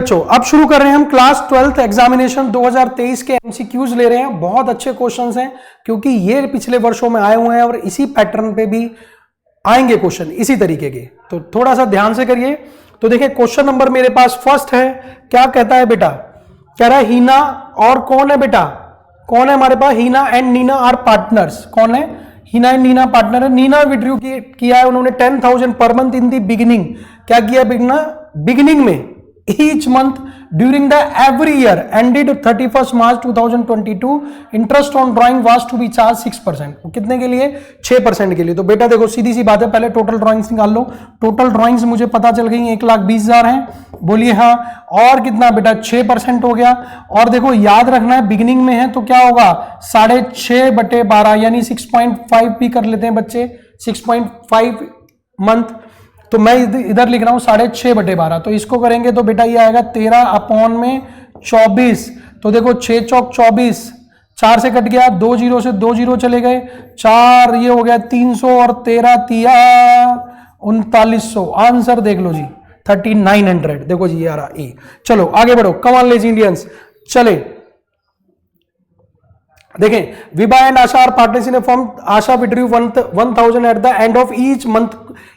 बच्चों अब शुरू कर रहे हैं हम क्लास 12th एग्जामिनेशन 2023 के एमसीक्यूज ले रहे हैं। बहुत अच्छे क्वेश्चंस हैं क्योंकि ये पिछले वर्षों में आए हुए हैं और इसी पैटर्न पे भी आएंगे क्वेश्चन इसी तरीके के, तो थोड़ा सा ध्यान से करिए। तो देखिए क्वेश्चन नंबर मेरे पास फर्स्ट है, क्या कहता है बेटा, कह रहा है हीना और कौन है बेटा, कौन है हमारे पास, हीना एंड नीना आर पार्टनर्स। कौन है, हीना एंड नीना पार्टनर है। नीना विड्रू किया है उन्होंने 10,000 per month in the beginning. क्या किया बिगिनिंग में, each month during the every year ended 31st March 2022 interest on drawing was to be charged 6%। कितने के लिए, 6% के लिए। तो बेटा देखो सीधी सी बात है, पहले टोटल ड्राइंग्स निकाल लो। टोटल ड्राइंग्स मुझे पता चल गई 1,20,000 हैं, बोलिए हाँ। और कितना बेटा, 6% हो गया। और देखो याद रखना है बिगिनिंग में है तो क्या होगा, 6.5/12 यानी 6.5 भी कर लेते हैं बच्चे, 6.5 मंथ। तो मैं इधर लिख रहा हूं 6.5/12, तो इसको करेंगे तो बेटा ये आएगा 13/24। तो देखो 6 चौक 24, 4 से कट गया, 2 0 से 2 0 चले गए, 4 ये हो गया 300 और 13 तिया 3900। आंसर देख लो जी 3900। देखो जी यार ए। चलो आगे बढ़ो, कम ऑन लेजी इंडियंस। चले देखें, Vibha and Asha are partners in a firm. Asha withdrew 1,000 at the end of each month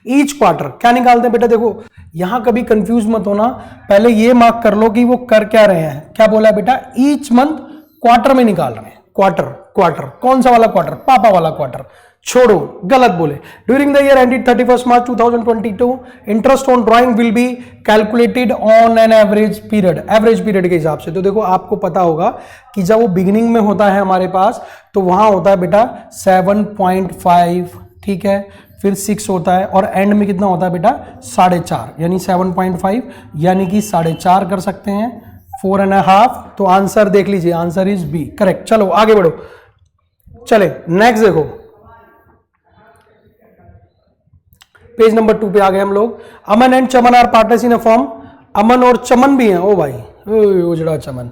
each quarter. क्या निकालते हैं बेटा, देखो यहां कभी कंफ्यूज मत होना, पहले ये मार्क कर लो कि वो कर क्या रहे हैं। क्या बोला है बेटा, ईच मंथ क्वार्टर में निकाल रहे हैं। क्वार्टर कौन सा वाला क्वार्टर, पापा वाला क्वार्टर, छोड़ो गलत बोले। During the year ended 31st March 2022 interest on drawing will be calculated on an average period के हिसाब से। तो देखो आपको पता होगा कि जब वो बिगिनिंग में होता है हमारे पास तो वहां होता है बेटा 7.5, ठीक है, फिर 6 होता है और एंड में कितना होता है बेटा 4.5, यानी 7.5 यानी कि 4.5 कर सकते हैं, 4.5। तो आंसर देख लीजिए, आंसर इज बी, करेक्ट। चलो आगे बढ़ो, चले नेक्स्ट देखो, पेज नंबर 2 पे आ गए हम लोग। Aman and Chaman are partners in a firm. Aman और चमन भी हैं, ओ भाई उजड़ा चमन।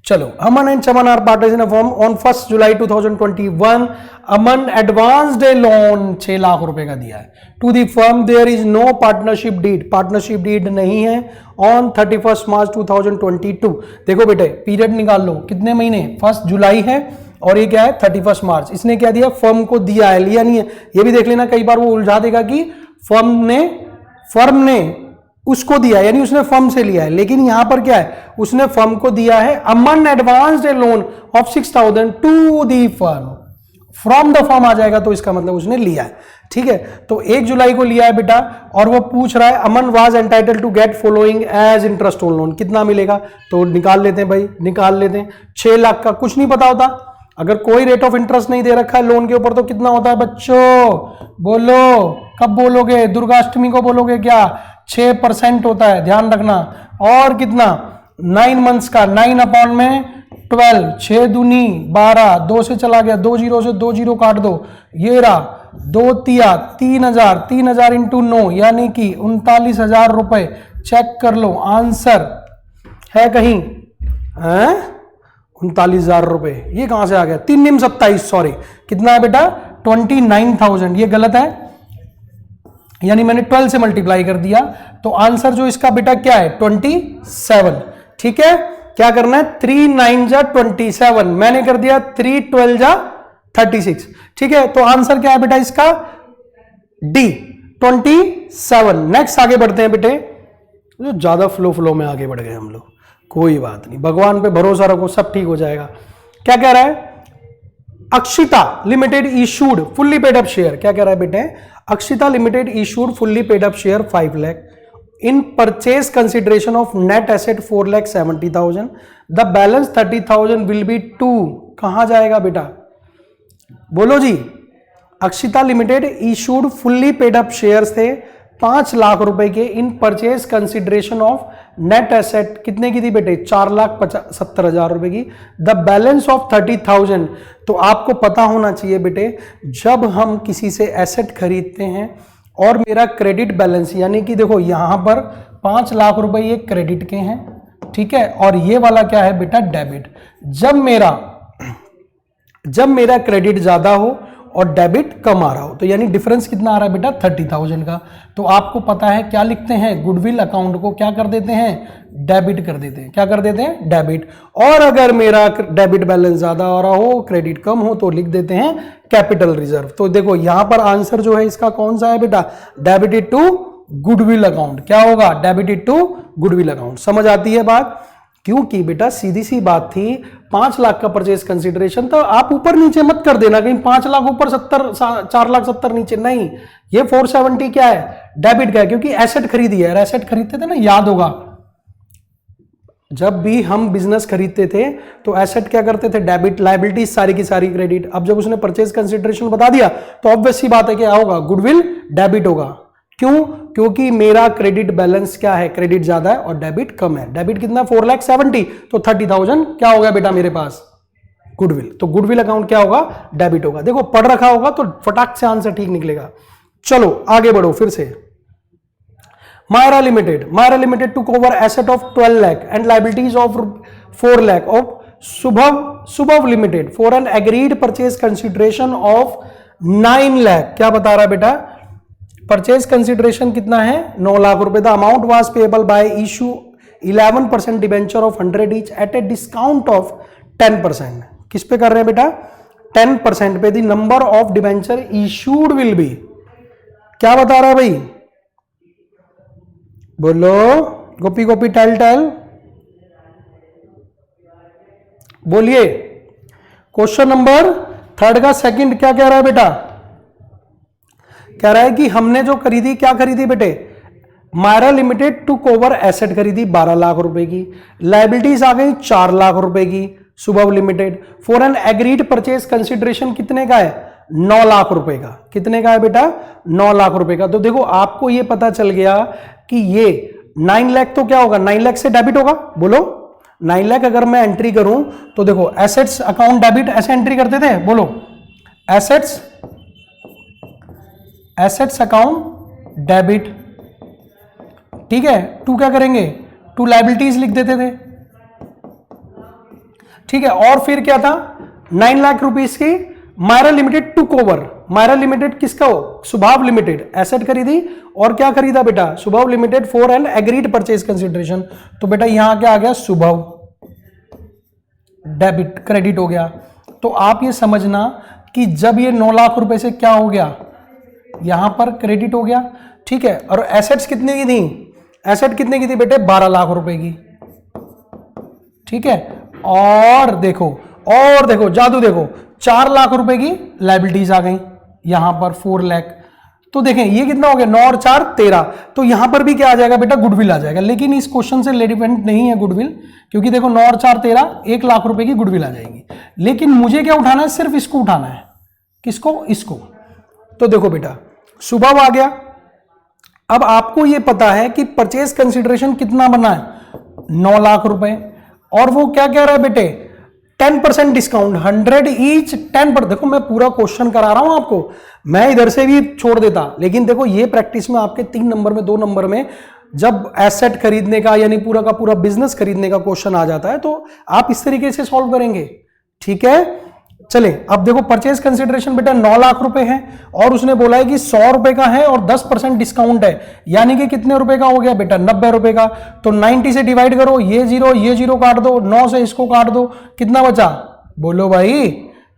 चलो, Aman and Chaman are partners in a firm. On 1 July 2021 Aman advanced a loan 6 lakh रुपए का दिया है to the firm. There is no partnership deed, partnership deed नहीं है। ऑन 31st March 2022 देखो बेटे पीरियड निकाल लो, कितने महीने, 1 जुलाई है और ये क्या है 31 मार्च। इसने क्या दिया, फर्म को दिया है, लिया नहीं है। ये भी देख लेना, कई बार वो उलझा देगा कि फर्म ने उसको दिया यानी उसने फर्म से लिया है, लेकिन यहां पर क्या है, उसने फर्म को दिया है। Aman advanced a loan of 6,000 to the firm. From the firm आ जाएगा तो इसका मतलब उसने लिया है, ठीक है। तो 1 जुलाई को लिया है बेटा और वो पूछ रहा है Aman was entitled to get following as interest on loan. कितना मिलेगा, तो निकाल लेते हैं भाई, निकाल लेते हैं। 6 लाख का कुछ नहीं पता होता, अगर कोई रेट ऑफ इंटरेस्ट नहीं दे रखा है लोन के ऊपर तो कितना होता है बच्चों, बोलो कब बोलोगे, दुर्गाष्टमी को बोलोगे क्या, 6% होता है, ध्यान रखना। और कितना, 9 मंथ्स का, 9/12, 6 दूनी 12, 2 से चला गया, 2 0 से 2 0 काट दो, ये रहा 2 तिया 3,000 इंटू 9 यानी कि 39,000 रुपए। चेक कर लो, आंसर है कहीं, 39,000 रुपए, ये कहां से आ गया, 3 निम 27, सॉरी कितना है बेटा 29,000, ये गलत है, यानी मैंने 12 से मल्टीप्लाई कर दिया। तो आंसर जो इसका बेटा क्या है 27, ठीक है। क्या करना है, 3 9 जा 27, मैंने कर दिया 3 12 जा 36, ठीक है। तो आंसर क्या है बेटा इसका, डी 27। नेक्स्ट आगे बढ़ते हैं बेटे, ज्यादा फ्लो में आगे बढ़ गए हम लोग, कोई बात नहीं, भगवान पे भरोसा रखो, सब ठीक हो जाएगा। क्या कह रहा है, Akshita limited issued fully paid up share. क्या कह रहा है बेटे, Akshita limited issued fully paid up share 5 lakh in purchase consideration of net asset 4,70,000। The balance 30,000 will be to, कहां जाएगा बेटा, बोलो जी। Akshita limited issued fully paid up shares थे 5 लाख रुपए के in purchase consideration of net asset कितने की थी बेटे, 4,70,000 रुपए की। The balance of 30,000। तो आपको पता होना चाहिए बेटे, जब हम किसी से एसेट खरीदते हैं और मेरा क्रेडिट बैलेंस, यानी कि देखो यहां पर 5 लाख रुपए ये क्रेडिट के हैं, ठीक है, और ये वाला क्या है बेटा डेबिट। जब मेरा क्रेडिट ज्यादा हो और डेबिट कम आ रहा हो। तो यानी डिफरेंस कितना आ रहा है बेटा 30,000 का। तो आपको पता है क्या लिखते हैं, गुडविल अकाउंट को क्या कर देते हैं, डेबिट कर देते हैं। क्या कर देते हैं, डेबिट। और अगर मेरा डेबिट बैलेंस ज्यादा आ रहा हो, क्रेडिट कम हो, तो लिख देते हैं कैपिटल रिजर्व। तो देखो यहां पर आंसर जो है इसका कौन सा है बेटा, डेबिटेड टू गुडविल अकाउंट। क्या होगा, डेबिटेड टू गुडविल अकाउंट। समझ आती है बात, क्योंकि बेटा सीधी सी बात थी, 5 लाख का परचेज कंसिडरेशन था। आप ऊपर नीचे मत कर देना कहीं 5 लाख ऊपर 4 लाख 70 नीचे, नहीं, ये 470 क्या है, डेबिट का है, क्योंकि एसेट खरीदी है। एसेट खरीदते थे ना, याद होगा जब भी हम बिजनेस खरीदते थे तो एसेट क्या करते थे, डेबिट, लायबिलिटीज सारी की सारी क्रेडिट। अब जब उसने परचेज कंसिडरेशन बता दिया तो ऑब्वियस सी बात है क्या होगा, गुडविल डेबिट होगा। क्यों, क्योंकि मेरा क्रेडिट बैलेंस क्या है, क्रेडिट ज्यादा है और डेबिट कम है। डेबिट कितना 4,70,000, तो 30,000 क्या हो गया बेटा मेरे पास, गुडविल। तो गुडविल अकाउंट क्या होगा, डेबिट होगा। देखो पढ़ रखा होगा तो फटाक से आंसर ठीक निकलेगा। चलो आगे बढ़ो फिर से। Myra Limited took over asset of 12 lakh and liabilities of 4 lakh of Subhav Limited for an agreed purchase consideration of 9 lakh। क्या बता रहा है बेटा, परचेज कंसिडरेशन कितना है, 9 लाख रुपए। The amount was payable by issue 11% debenture of 100 each at a discount of 10%। किस पे कर रहे हैं बेटा, 10% पे। The number of debenture issued will be, क्या बता रहा है भाई, बोलो गोपी गोपी टेल बोलिए। क्वेश्चन नंबर 3 का सेकंड क्या कह रहा है बेटा, कह रहा है कि हमने जो खरीदी, क्या खरीदी बेटे, Myra limited took over asset खरीदी 12 लाख रुपए की, लायबिलिटीज आ गई 4 लाख रुपए की Subhav limited, for an agreed purchase consideration कितने का है, 9 लाख रुपए का। कितने का है बेटा, 9 लाख रुपए का। तो देखो आपको ये पता चल गया कि ये 9 लाख तो क्या होगा, 9 लाख से डेबिट होगा। बोलो 9 लाख अगर मैं एंट्री करूं तो देखो एसेट्स अकाउंट डेबिट ऐसे एंट्री करते थे, बोलो एसेट्स अकाउंट डेबिट, ठीक है। टू क्या करेंगे, टू लायबिलिटीज लिख देते थे, ठीक है। और फिर क्या था, 9 लाख रुपीस की Myra limited took over. Myra limited किसका हो, सुभाव लिमिटेड, एसेट खरीदी और क्या खरीदा बेटा, सुभाव limited for an agreed purchase consideration. तो बेटा यहां क्या आ गया, सुभाव डेबिट, क्रेडिट हो गया। तो आप ये समझना कि जब ये 9 लाख रुपए से क्या हो गया, यहां पर क्रेडिट हो गया, ठीक है। और एसेट्स कितने की थी, एसेट कितने की थी बेटे, 12 लाख रुपए की, ठीक है। और देखो जादू देखो, 4 लाख रुपए की लायबिलिटीज आ गई यहां पर 4 लाख। तो देखें ये कितना हो गया, 9 और 4 13। तो यहां पर भी क्या आ जाएगा बेटा, गुडविल आ जाएगा। लेकिन इस क्वेश्चन से रिलेवेंट नहीं है गुडविल, क्योंकि देखो 9 और 4 13, 1 लाख रुपए की गुडविल आ जाएगी। लेकिन मुझे क्या उठाना है, सिर्फ इसको उठाना है। किसको, इसको। तो देखो बेटा सुबह आ गया। अब आपको यह पता है कि परचेज कंसिडरेशन कितना बना है, 9 लाख रुपए। और वो क्या कह रहा है बेटे, 10% डिस्काउंट, 100 ईच 10%। देखो मैं पूरा क्वेश्चन करा रहा हूं आपको, मैं इधर से भी छोड़ देता, लेकिन देखो ये प्रैक्टिस में आपके 3 नंबर में 2 नंबर में जब एसेट खरीदने का यानी पूरा का पूरा बिजनेस खरीदने का क्वेश्चन आ जाता है तो आप इस तरीके से सॉल्व करेंगे, ठीक है। चले अब देखो परचेज कंसिडरेशन बेटा 9 लाख रुपए है और उसने बोला है कि 100 रुपए का है और 10% डिस्काउंट है, यानी कि कितने रुपए का हो गया बेटा, 90 रुपए का। तो 90 से डिवाइड करो, ये जीरो काट दो, 9 से इसको काट दो, कितना बचा, बोलो भाई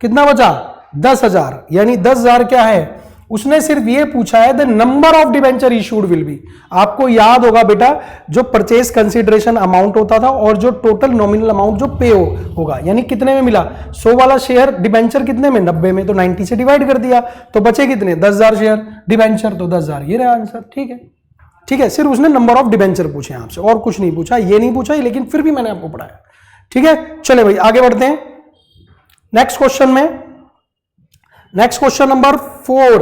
कितना बचा, 10,000। यानी 10,000 क्या है, उसने सिर्फ ये पूछा है the number of debenture issued will be. आपको याद होगा बेटा जो परचेज कंसिडरेशन अमाउंट होता था और जो टोटल नॉमिनल अमाउंट जो पे होगा, यानी कितने में मिला, 100 वाला शेयर डिबेंचर कितने में, 90 में। तो 90 से डिवाइड कर दिया तो बचे कितने, 10,000 शेयर डिबेंचर, तो 10,000 ये रहा आंसर, ठीक है। ठीक है, सिर्फ उसने नंबर ऑफ डिबेंचर पूछे आपसे और कुछ नहीं पूछा, ये नहीं पूछा, लेकिन फिर भी मैंने आपको पढ़ाया, ठीक है। चले भाई आगे बढ़ते हैं नेक्स्ट क्वेश्चन में। नेक्स्ट क्वेश्चन नंबर 4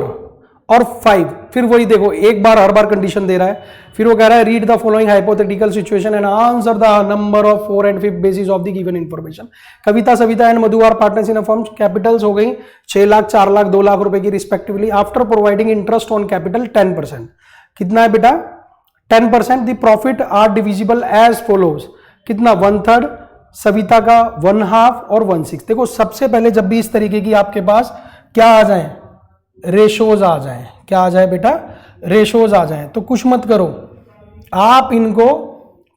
और 5, फिर वही देखो एक बार हर बार कंडीशन दे रहा है, फिर वो कह रहा है read the following hypothetical situation and answer the number of 4 and 5 basis of the given information. Kavita Savita and Madhu are partners in a firm, capitals हो गई 6 लाख 4 लाख 2 लाख रुपए की respectively. After providing interest on capital 10%, कितना है बेटा 10%। The profit are divisible as follows, कितना 1/3, सविता का 1/2 और 1/6। देखो सबसे पहले जब भी इस तरीके की आपके पास क्या आ जाए रेशोज आ जाएं। क्या आ जाए बेटा? रेशोज आ जाएं। तो कुछ मत करो, आप इनको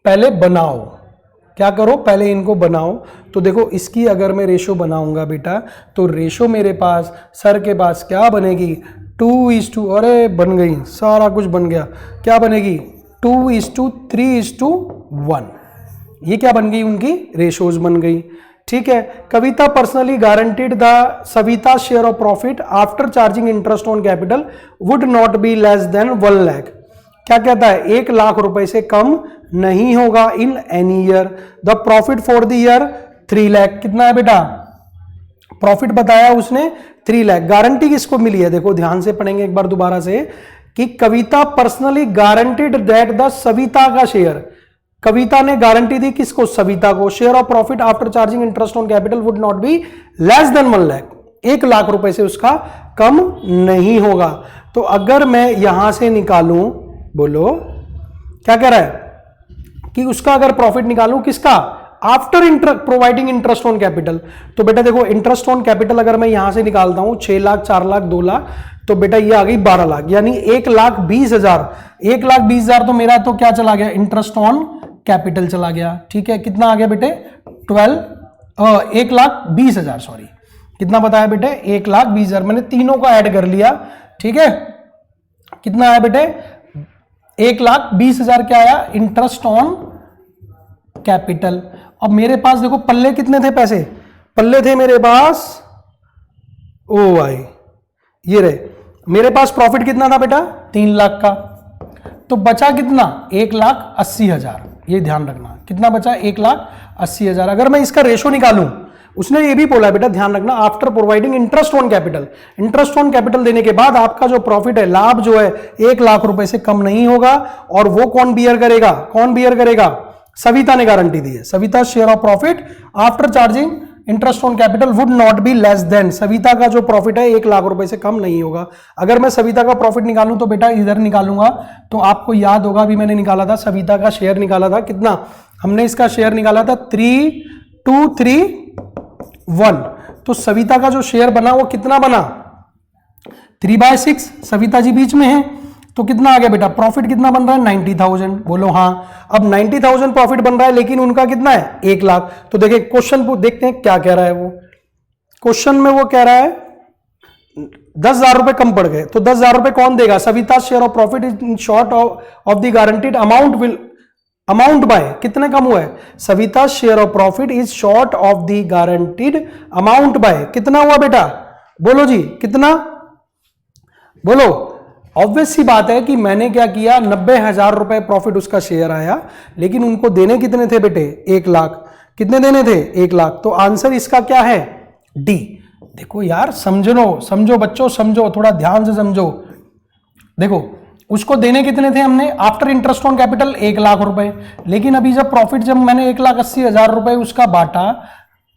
पहले बनाओ। क्या करो? पहले इनको बनाओ। तो देखो इसकी अगर मैं रेशो बनाऊंगा बेटा, तो रेशो मेरे पास सर के पास क्या बनेगी? 2:, अरे बन गई, सारा कुछ बन गया। क्या बनेगी? 2:3:1। ये क्या बन गई? उनकी रेशोज बन गई। ठीक है। Kavita personally guaranteed the Savita share of profit after charging interest on capital would not be less than 1 lakh. क्या कहता है? 1 लाख रुपए से कम नहीं होगा in any year. The profit for the year 3 lakh. कितना है बेटा? प्रॉफिट बताया उसने 3 लाख। गारंटी किसको मिली है? देखो ध्यान से पढ़ेंगे एक बार दोबारा से कि Kavita personally guaranteed that the Savita का शेयर, कविता ने गारंटी दी किसको? सविता को। Share of profit after charging interest on capital would not be less than 1 lakh. 1 lakh रुपए से उसका कम नहीं होगा। तो अगर मैं यहां से निकालूं, बोलो क्या कह रहा है कि उसका अगर प्रॉफिट निकालूं किसका? After providing interest on capital. तो बेटा देखो इंटरेस्ट ऑन कैपिटल अगर मैं यहां से निकालता हूं 6 लाख, 4 लाख, 2 लाख, तो बेटा ये आ गई 12 लाख, यानी 1,20,000। 1,20,000 तो मेरा तो क्या चला गया? इंटरेस्ट ऑन कैपिटल चला गया। ठीक है। कितना आ गया बेटे? 1,20,000, सॉरी कितना बताया बेटे? 1,20,000। मैंने तीनों को ऐड कर लिया। ठीक है। कितना आया बेटे? 1,20,000 क्या आया? Interest on capital. अब मेरे पास देखो पल्ले कितने थे पैसे? पल्ले थे मेरे पास, ओ भाई ये रहे, मेरे पास प्रॉफिट कितना था बेटा? 3 लाख का। तो बचा कितना? 1,80,000। ये ध्यान रखना कितना बचा? 1,80,000। अगर मैं इसका रेशो निकालूं, उसने ये भी बोला बेटा ध्यान रखना, after providing interest on capital, interest on capital देने के बाद आपका जो प्रॉफिट है, लाभ जो है 1 लाख रुपए से कम नहीं होगा। और वो कौन बियर करेगा? कौन बियर करेगा? सविता ने गारंटी दी है। Savita share of profit after charging interest on capital would not be less then, Savita का जो प्रॉफिट है 1 लाख रुपए से कम नहीं होगा। अगर मैं सविता का प्रॉफिट निकालूं तो बेटा इधर निकालूंगा, तो आपको याद होगा अभी मैंने निकाला था, सविता का शेयर निकाला था कितना? हमने इसका शेयर निकाला था 3,2,3,1। तो सविता का जो शेयर बना वो कितना बना? 3/6। सविता जी बीच में है, तो कितना आ गया बेटा? प्रॉफिट कितना बन रहा है? 90,000। बोलो हाँ। अब 90,000 प्रॉफिट बन रहा है, लेकिन उनका कितना है? 1 लाख। तो देखिए क्वेश्चन देखते हैं क्या कह रहा है वो। क्वेश्चन में वो कह रहा है 10,000 रुपए कम पड़ गए, तो 10,000 रुपए कौन देगा? Savita share of profit is in short of the guaranteed amount by, कितने कम हुआ है? Savita share of profit is short of the guaranteed amount by, कितना हुआ बेटा? बोलो जी कितना? बोलो। ऑब्वियस सी बात है कि मैंने क्या किया, 90,000 रुपए प्रॉफिट उसका शेयर आया, लेकिन उनको देने कितने थे बेटे? 1 लाख। कितने देने थे? 1 लाख। तो आंसर इसका क्या है? डी। देखो यार समझो बच्चों, समझो, थोड़ा ध्यान से समझो। देखो उसको देने कितने थे हमने? After interest on capital 1 lakh रुपए, लेकिन अभी जब प्रॉफिट, जब मैंने 1,80,000 रुपए उसका बांटा,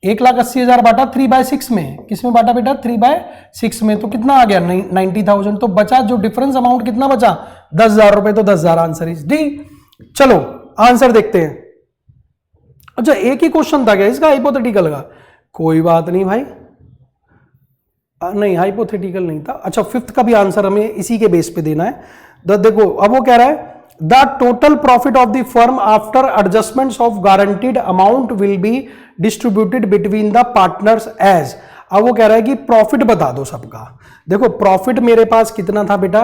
1,80,000 बांटा 3/6 में, किसमें बांटा बेटा? 3/6 में, तो कितना आ गया? 90,000। तो बचा जो डिफरेंस अमाउंट कितना बचा? 10,000 रुपए। तो 10,000 आंसर इज डी। चलो आंसर देखते हैं। अच्छा एक ही क्वेश्चन था क्या इसका हाइपोथेटिकल का? कोई बात नहीं भाई, नहीं हाइपोथेटिकल नहीं था। अच्छा 5th का भी आंसर हमें इसी के बेस पे देना है। देखो अब वो कह रहा है the total profit of the firm after adjustments of guaranteed amount will be distributed between the partners as. अब वो कह रहा है कि प्रॉफिट बता दो सबका। देखो प्रॉफिट मेरे पास कितना था बेटा?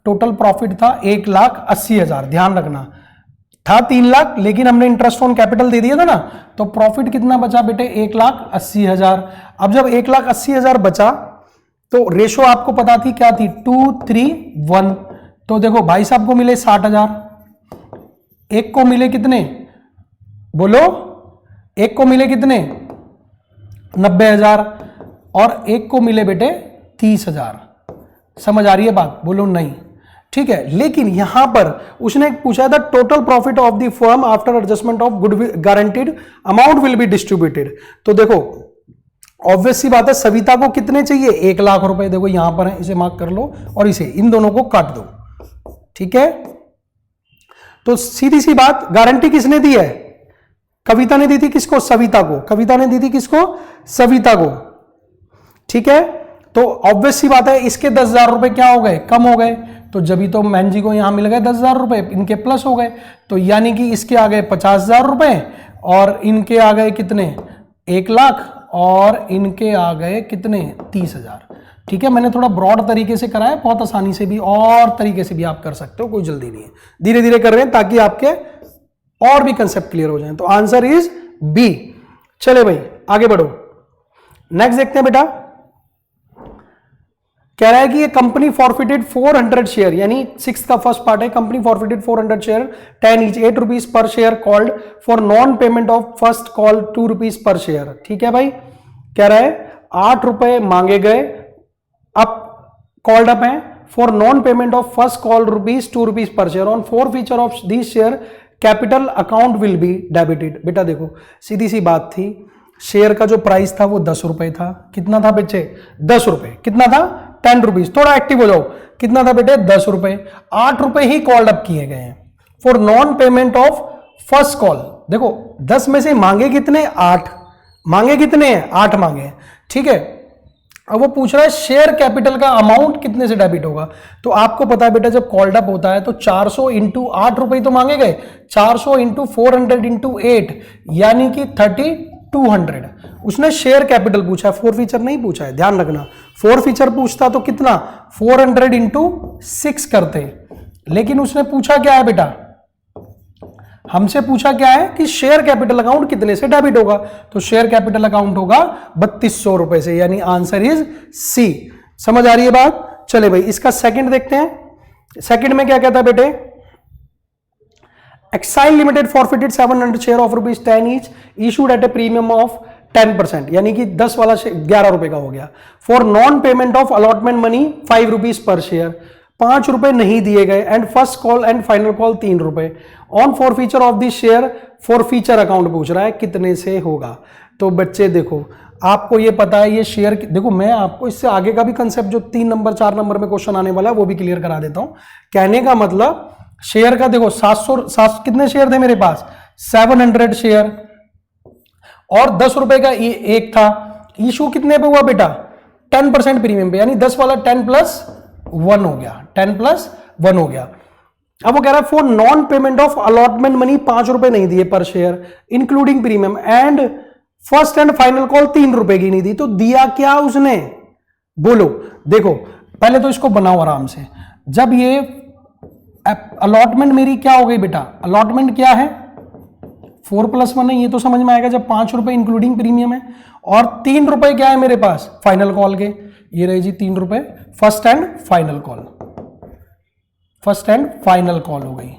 टोटल प्रॉफिट था 1,80,000। ध्यान रखना था 3 लाख, लेकिन हमने इंटरेस्ट ऑन कैपिटल दे दिया था ना, तो प्रॉफिट कितना बचा बेटे? 1,80,000। अब जब 1,80,000 बचा तो रेशो आपको पता थी क्या थी? 2:3:1। तो देखो भाई साहब को मिले 60,000, एक को मिले कितने? बोलो, एक को मिले कितने? 90,000, और एक को मिले बेटे 30,000। समझ आ रही है बात? बोलो नहीं। ठीक है, लेकिन यहां पर उसने पूछा था total profit of the firm after adjustment of goodwill guaranteed amount will be distributed. तो देखो ऑब्वियस सी बात है, सविता को कितने चाहिए? 1 लाख रुपए। देखो यहां पर है, इसे मार्क कर लो और इसे, इन दोनों को काट दो। ठीक है, तो सीधी सी बात, गारंटी किसने दी है? कविता ने दी थी। किसको? सविता को। कविता ने दी थी किसको? सविता को। ठीक है, तो ऑब्वियस सी बात है इसके 10,000 रुपए क्या हो गए, कम हो गए, तो जब ही तो मैन जी को यहां मिल गए 10,000 रुपए, इनके प्लस हो गए, तो यानी कि इसके आ गए 50,000 रुपए और इनके आ गए कितने 1 लाख और इनके आ गए कितने 30,000। ठीक है, मैंने थोड़ा ब्रॉड तरीके से कराया, बहुत आसानी से भी और तरीके से भी आप कर सकते हो, कोई जल्दी नहीं है, धीरे धीरे कर रहे हैं ताकि आपके और भी कंसेप्ट क्लियर हो जाए। तो आंसर इज बी। चले भाई आगे बढ़ो, नेक्स्ट देखते हैं बेटा। कह रहा है कि ये कंपनी फॉरफिटेड 400 शेयर, यानी 6 का फर्स्ट पार्ट है, company forfeited 400 share 10 each 8 rupees per share called for non payment of first call 2 rupees per share. ठीक है भाई, कह रहा है 8 रुपए मांगे गए, अब कॉल्ड अप है for non payment of first call rupees 2 rupees per share on four feature of this share capital account will be debited. बेटा देखो सीधी सी बात थी, शेयर का जो प्राइस था वो 10 रुपए था, कितना था बच्चे 10 रुपए, कितना था 10 रुपीज, थोड़ा एक्टिव हो जाओ, कितना था बेटे 10 रुपए, 8 रुपए ही कॉल्ड अप किए गए हैं for non payment of first call. देखो 10 में से मांगे कितने 8, मांगे कितने हैं 8 मांगे हैं, ठीक है। अब वो पूछ रहा है शेयर कैपिटल का अमाउंट कितने से डेबिट होगा, तो आपको पता है बेटा जब कॉल्ड अप होता है तो 400 इंटू 8 रुपए तो मांगे गए, 400 इंटू 400 इंटू 8 यानी कि 3200। उसने शेयर कैपिटल पूछा है, फोर फीचर नहीं पूछा है, ध्यान रखना। फोर फीचर पूछता तो कितना 400 इंटू 6 करते, लेकिन उसने पूछा क्या है बेटा, हमसे पूछा क्या है कि शेयर कैपिटल अकाउंट कितने से डेबिट होगा, तो शेयर कैपिटल अकाउंट होगा 3200 रुपए से, यानी आंसर इज सी। समझ आ रही है बात। चले भाई इसका सेकंड देखते हैं। सेकंड में क्या कहता है बेटे, Exile limited forfeited 700 share of rupees 10 each issued at a premium of 10%, यानी कि 10 वाला 11 रुपए का हो गया, for non payment of allotment money 5 rupees per share, 5 रुपए नहीं दिए गए, and first call and final call 3 रुपए on for feature of this share, for feature account पूछ रहा है कितने से होगा। तो बच्चे देखो आपको ये पता है ये शेयर, देखो मैं आपको इससे आगे का भी कंसेप्ट जो 3 नंबर 4 नंबर में क्वेश्चन आने वाला है वो भी क्लियर करा देता हूं। कहने का मतलब शेयर का देखो 700 कितने शेयर थे मेरे पास 700 शेयर और 10 रुपए का एक था, इशू कितने पे हुआ बेटा 10% प्रीमियम पे, यानी 10 वाला 10 प्लस 1 हो गया, 10 प्लस 1 हो गया। अब वो कह रहा है for non payment of allotment money 5 रुपए नहीं दिए पर share including premium, and first and final call 3 रुपए की नहीं दी, तो दिया क्या उसने बोलो। देखो पहले तो इसको बनाओ आराम से, जब ये अलॉटमेंट मेरी क्या हो गई बेटा, अलॉटमेंट क्या है 4 + 1 है, ये तो समझ में आएगा जब 5 रुपए इंक्लूडिंग प्रीमियम है, और 3 रुपए क्या है मेरे पास फाइनल कॉल के, ये रहे जी 3 रुपए first and final call, first and final call हो गई।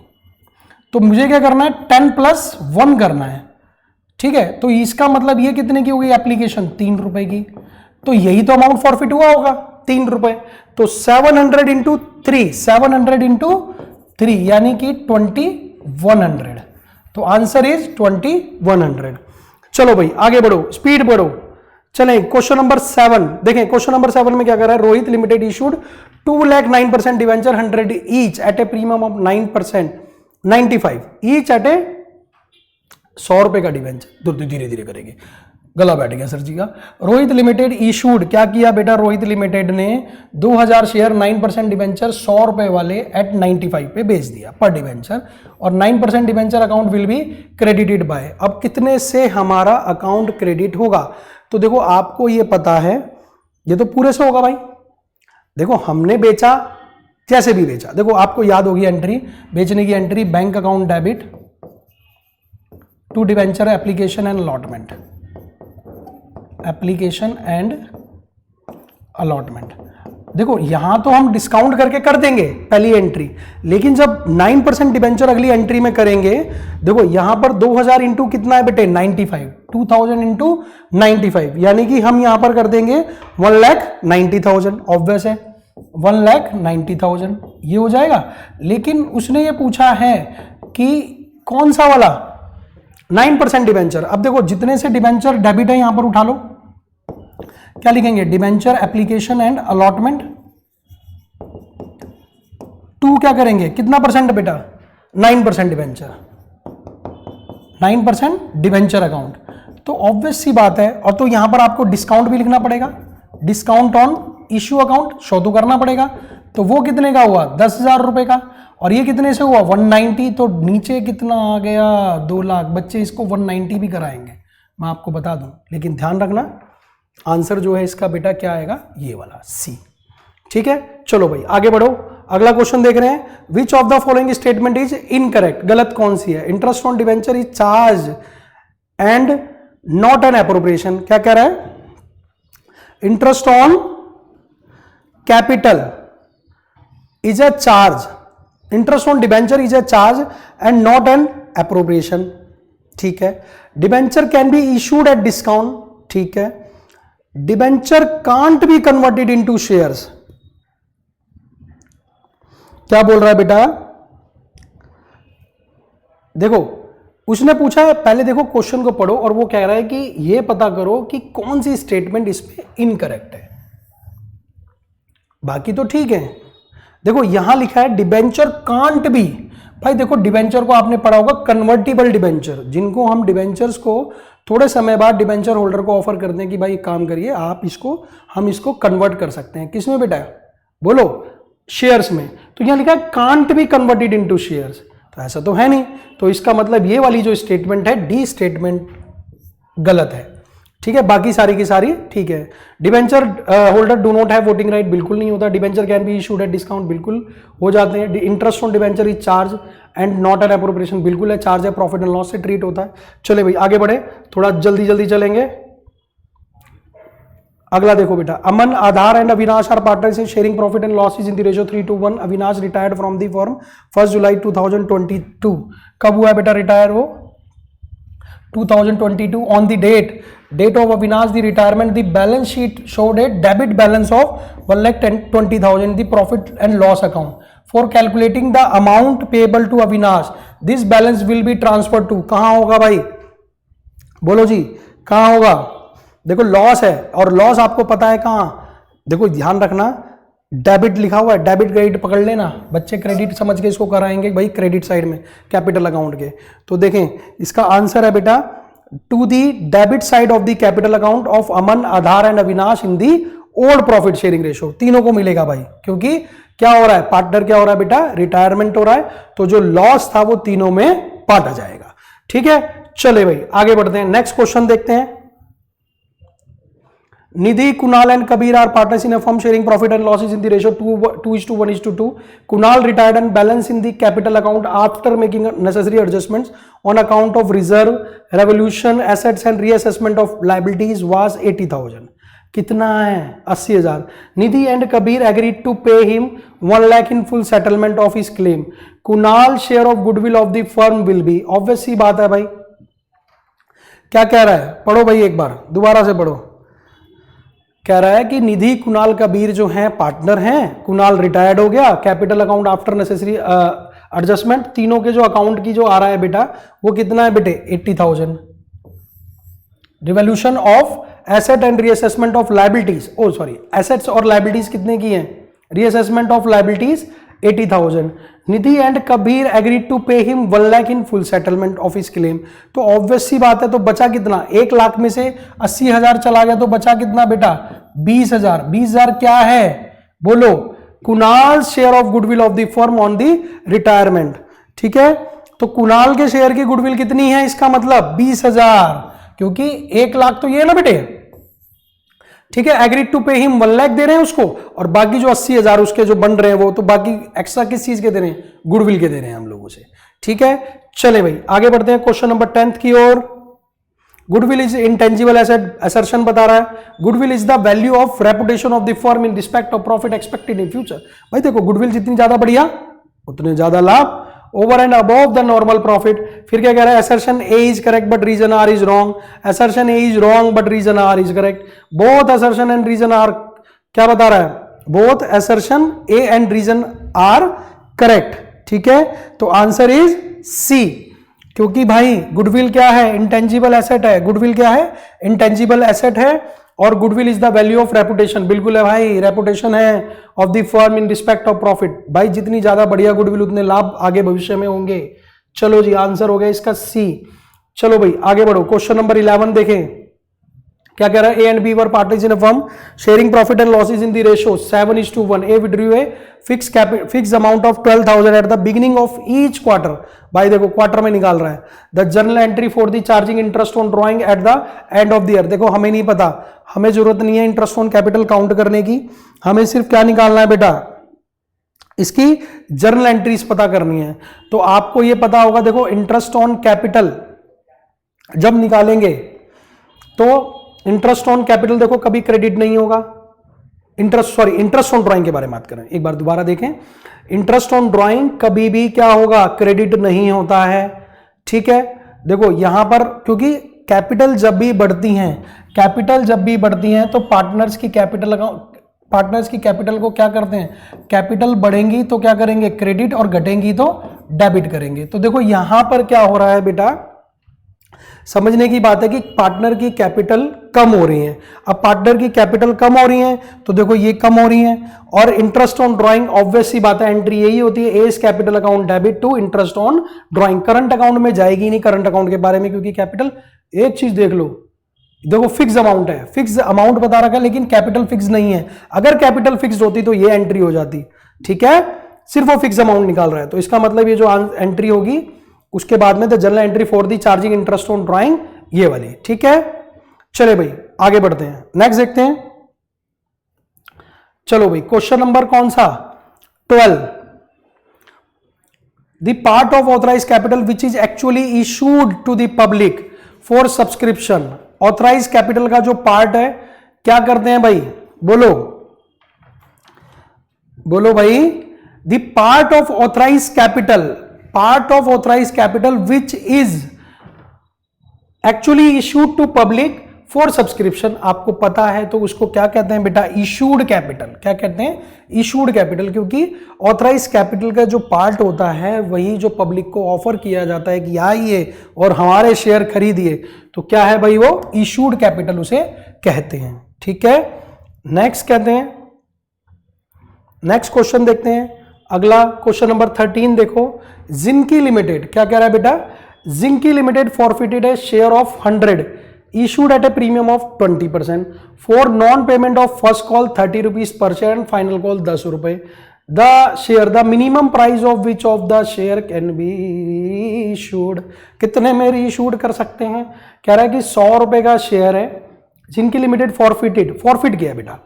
तो मुझे क्या करना है 10 + 1 करना है, ठीक है। तो इसका मतलब ये कितने की हो गई एप्लीकेशन 3 रुपए की, तो यही तो अमाउंट फॉरफिट हुआ होगा 3 रुपए, तो 700 इंटू 3, 700 इंटू 3 यानी कि 2100, तो आंसर इज 2100। चलो भाई आगे बढ़ो, स्पीड बढ़ो। चलें क्वेश्चन नंबर 7 देखें। क्वेश्चन नंबर 7 में क्या कर रहा है, Rohit limited issued 2,09% debenture 100 each at a premium of 9%, 95 each at a 100 रुपए का डिवेंचर, धीरे धीरे करेंगे, गला बैठ गया सर जी का। रोहित लिमिटेड इशूड क्या किया बेटा, रोहित लिमिटेड ने 2000 शेयर 9% डिवेंचर 100 रुपए वाले एट 95 पे बेच दिया पर डिवेंचर, और 9% debenture account will be credited bye. अब कितने से हमारा अकाउंट क्रेडिट होगा, तो देखो आपको ये पता है ये तो पूरे से होगा भाई। देखो हमने बेचा कैसे भी बेचा, देखो आपको याद होगी एंट्री, बेचने की entry, bank account debit to debenture application and allotment, application and allotment. देखो यहां तो हम डिस्काउंट करके कर देंगे पहली एंट्री, लेकिन जब 9% डिवेंचर अगली एंट्री में करेंगे, देखो यहां पर 2000 इंटू कितना है बेटे 95, 2000 इंटू 95 यानी कि हम यहां पर कर देंगे 1,90,000, ऑब्वियस है 1,90,000 ये हो जाएगा। लेकिन उसने ये पूछा है कि कौन सा वाला 9% डिवेंचर। अब देखो जितने से डिवेंचर डेबिट है यहां पर उठा लो, क्या लिखेंगे debenture application and allotment to, क्या करेंगे कितना परसेंट बेटा 9% डिवेंचर, 9% डिवेंचर अकाउंट, तो ऑब्वियस सी बात है। और तो यहां पर आपको डिस्काउंट भी लिखना पड़ेगा, discount on issue account show तो करना पड़ेगा, तो वो कितने का हुआ 10,000 रुपए का, और ये कितने से हुआ 190, तो नीचे कितना आ गया 2 लाख। बच्चे इसको 190 भी कराएंगे, मैं आपको बता दूं, लेकिन ध्यान रखना आंसर जो है इसका बेटा क्या आएगा, ये वाला सी। ठीक है, चलो भाई आगे बढ़ो, अगला क्वेश्चन देख रहे हैं। विच of the following statement is incorrect, गलत कौन सी है। Interest on debenture is charge and not an appropriation, क्या कह रहा है, interest on capital is a charge, interest on debenture is a charge and not an appropriation. ठीक है, debenture can be issued at discount, ठीक है, debenture can't be converted into shares, क्या बोल रहा है बेटा, देखो उसने पूछा है, पहले देखो क्वेश्चन को पढ़ो, और वो कह रहा है कि ये पता करो कि कौन सी स्टेटमेंट इसमें इनकरेक्ट है, बाकी तो ठीक है। देखो यहां लिखा है डिबेंचर कांट बी, भाई देखो डिबेंचर को आपने पढ़ा होगा कन्वर्टिबल डिबेंचर, जिनको हम डिबेंचर्स को थोड़े समय बाद डिबेंचर होल्डर को ऑफर करते हैं कि भाई एक काम करिए आप इसको, हम इसको कन्वर्ट कर सकते हैं, किसमें बेटा बोलो, शेयर्स में। तो यहां लिखा है can't be converted into shares, तो ऐसा तो है नहीं, तो इसका मतलब ये वाली जो स्टेटमेंट है डी स्टेटमेंट गलत है। ठीक है, बाकी सारी की सारी ठीक है। Debenture holder do not have voting right, बिल्कुल नहीं होता। Debenture can be issued at discount, बिल्कुल हो जाते हैं। Interest on debenture is charge and not an appropriation, बिल्कुल है, चार्ज है, प्रॉफिट एंड लॉस से ट्रीट होता है। चले भाई आगे बढ़े, थोड़ा जल्दी जल्दी चलेंगे। अगला देखो बेटा, Aman, Aadhar and Avinash are partners in sharing profit and losses in the ratio 3:1। Avinash retired from the firm 1 July 2022। कब हुआ बेटा रिटायर वो, 2022। On the date of Avinash the retirement the balance sheet showed a debit balance of 1,20,000 the profit and loss account. For calculating the amount payable to Avinash this balance will be transfer to, कहां होगा भाई, बोलो जी कहां होगा। देखो loss है, और loss आपको पता है कहां, देखो ध्यान रखना, डेबिट लिखा हुआ है, डेबिट क्रेडिट पकड़ लेना, बच्चे क्रेडिट समझ के इसको कराएंगे भाई क्रेडिट साइड में कैपिटल अकाउंट के। तो देखें इसका आंसर है बेटा to the debit side of the capital account of Aman, Aadhar and Avinash in the old profit sharing ratio. तीनों को मिलेगा भाई, क्योंकि क्या हो रहा है, पार्टनर क्या हो रहा है बेटा, रिटायरमेंट हो रहा है, तो जो लॉस था वो तीनों में बांटा जाएगा। ठीक है, चले भाई आगे बढ़ते हैं, नेक्स्ट क्वेश्चन देखते हैं। Nidhi, Kunal and Kabir are partners in a firm sharing profit and losses in the ratio 2:1:2. Kunal retired and balance in the capital account after making necessary adjustments on account of reserve, revolution, assets and reassessment of liabilities was 80,000. कितना है 80,000. Nidhi and Kabir agreed to pay him 1 lakh in full settlement of his claim. Kunal's share of goodwill of the firm will be, obvious सी बात है भाई, क्या कह रहा है, पढ़ो भाई एक बार दोबारा से पढ़ो। कह रहा है कि निधि, कुणाल, कबीर जो हैं पार्टनर हैं, कुणाल रिटायर्ड हो गया, capital account after necessary adjustment, तीनों के जो अकाउंट की जो आ रहा है बेटा वो कितना है बेटे 80,000। Revolution of asset and reassessment of liabilities, oh sorry assets और लायबिलिटीज कितने की हैं, reassessment of liabilities 80,000। Nidhi and Kabir agreed to pay him 1 lakh in full settlement of his claim. तो ऑब्वियस सी बात है, तो बचा कितना, 1 लाख में से 80,000 चला गया, तो बचा कितना बेटा 20,000। 20,000 क्या है बोलो, Kunal share of goodwill of the firm on the retirement. ठीक है, तो कुणाल के शेयर की गुडविल कितनी है, इसका मतलब 20,000, क्योंकि 1 लाख तो ये है ना बेटे। ठीक है, agreed to pay him 1 lakh दे रहे हैं उसको, और बाकी जो 80,000 उसके जो बन रहे हैं वो तो बाकी एक्स्ट्रा किस चीज के दे रहे हैं, गुडविल के दे रहे हैं हम लोगों से। ठीक है, चले भाई आगे बढ़ते हैं क्वेश्चन नंबर 10 की ओर। Goodwill is intangible asset, assertion बता रहा है। Goodwill is the value of reputation of the firm in respect of profit expected in future. भाई देखो गुडविल जितनी ज्यादा बढ़िया उतने ज्यादा लाभ, over and above the normal profit. फिर क्या कह रहा है, assertion A is correct but reason R is wrong, assertion A is wrong but reason R is correct. Both assertion and reason R, क्या बता रहा है, both assertion A and reason R correct. ठीक है, तो आंसर इज सी, क्योंकि भाई goodwill क्या है, इंटेंजिबल एसेट है। गुडविल क्या है, इंटेंजिबल एसेट है, और goodwill is the value of reputation, बिल्कुल है भाई, रेपुटेशन है of the firm in respect of profit. भाई जितनी ज्यादा बढ़िया गुडविल उतने लाभ आगे भविष्य में होंगे। चलो जी आंसर हो गया इसका सी। चलो भाई आगे बढ़ो, क्वेश्चन नंबर 11 देखें। क्या कह रहा है, A and B were partners in a firm sharing profit and losses in the ratio 7:1. A withdrew a fix amount of 12,000 at the beginning of each quarter. भाई देखो क्वार्टर में निकाल रहा है. The journal entry for the charging interest on drawing at the end of the year. देखो हमें नहीं पता, हमें जरूरत नहीं है इंटरेस्ट ऑन कैपिटल काउंट करने की, हमें सिर्फ क्या निकालना है बेटा, इसकी जर्नल एंट्रीज पता करनी है. तो आपको यह पता होगा, देखो इंटरेस्ट ऑन कैपिटल जब निकालेंगे तो इंटरेस्ट ऑन कैपिटल देखो कभी क्रेडिट नहीं होगा. इंटरेस्ट ऑन ड्राइंग के बारे में बात करें, एक बार दोबारा देखें. इंटरेस्ट ऑन ड्राइंग कभी भी क्या होगा, क्रेडिट नहीं होता है. ठीक है, देखो यहां पर क्योंकि कैपिटल जब भी बढ़ती हैं तो पार्टनर्स की कैपिटल को क्या करते हैं, कैपिटल बढ़ेंगी तो क्या करेंगे, क्रेडिट, और घटेंगी तो डेबिट करेंगे. तो देखो यहां पर क्या हो रहा है बेटा, समझने की बात है कि पार्टनर की कैपिटल कम हो रही है. अब पार्टनर की कैपिटल कम हो रही है तो देखो ये कम हो रही है, और इंटरेस्ट ऑन ड्राइंग ऑब्वियस सी बात है, एंट्री यही होती है, as capital account debit to interest on drawing. Current account में जाएगी नहीं करंट अकाउंट के बारे में, क्योंकि कैपिटल, एक चीज देख लो, देखो फिक्स अमाउंट है, फिक्स अमाउंट बता रखा है, लेकिन कैपिटल फिक्स नहीं है. अगर कैपिटल फिक्स होती तो ये एंट्री हो जाती. ठीक है, सिर्फ वो फिक्स अमाउंट निकाल रहा है, तो इसका मतलब ये जो एंट्री होगी उसके बाद में the general entry for the charging interest on drawing, ये वाली. ठीक है, चले भाई आगे बढ़ते हैं, नेक्स्ट देखते हैं. चलो भाई क्वेश्चन नंबर कौन सा, 12. The part of authorise capital which is actually issued to the public for subscription. Authorise capital का जो पार्ट है क्या करते हैं भाई, बोलो भाई. The part of authorise capital which is actually issued to public for subscription. आपको पता है तो उसको क्या कहते हैं बेटा, इशूड कैपिटल. क्या कहते हैं, इशूड कैपिटल, क्योंकि ऑथराइज कैपिटल का जो पार्ट होता है वही जो पब्लिक को ऑफर किया जाता है कि आइए और हमारे शेयर खरीदिए, तो क्या है भाई, वो इशूड कैपिटल उसे कहते हैं. ठीक है, नेक्स्ट कहते हैं, नेक्स्ट क्वेश्चन देखते हैं. अगला क्वेश्चन नंबर 13 देखो. जिंकी लिमिटेड क्या कह रहा है बेटा, Zinky limited forfeited a share of 100 issued at a premium of 20% for non-payment of first call 30 rupees per share and final call 10 रुपए. the minimum price of which of the share can be issued. कितने में reissued कर सकते हैं, कह रहा है कि 100 रुपए का शेयर है, जिनकी लिमिटेड फॉरफिट किया बेटा,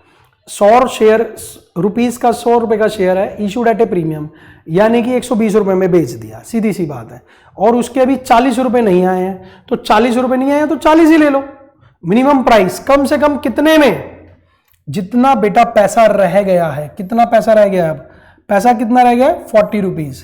100 शेयर रुपीस का 100 रुपए का शेयर है, इशूड एट ए प्रीमियम, यानी कि 120 रुपए में बेच दिया, सीधी सी बात है. और उसके अभी 40 रुपए नहीं आए हैं, तो 40 रुपए नहीं आए हैं तो 40 ही ले लो. मिनिमम प्राइस कम से कम कितने में, जितना बेटा पैसा रह गया है, कितना पैसा रह गया है, अब पैसा कितना रह गया है, 40 रुपीज.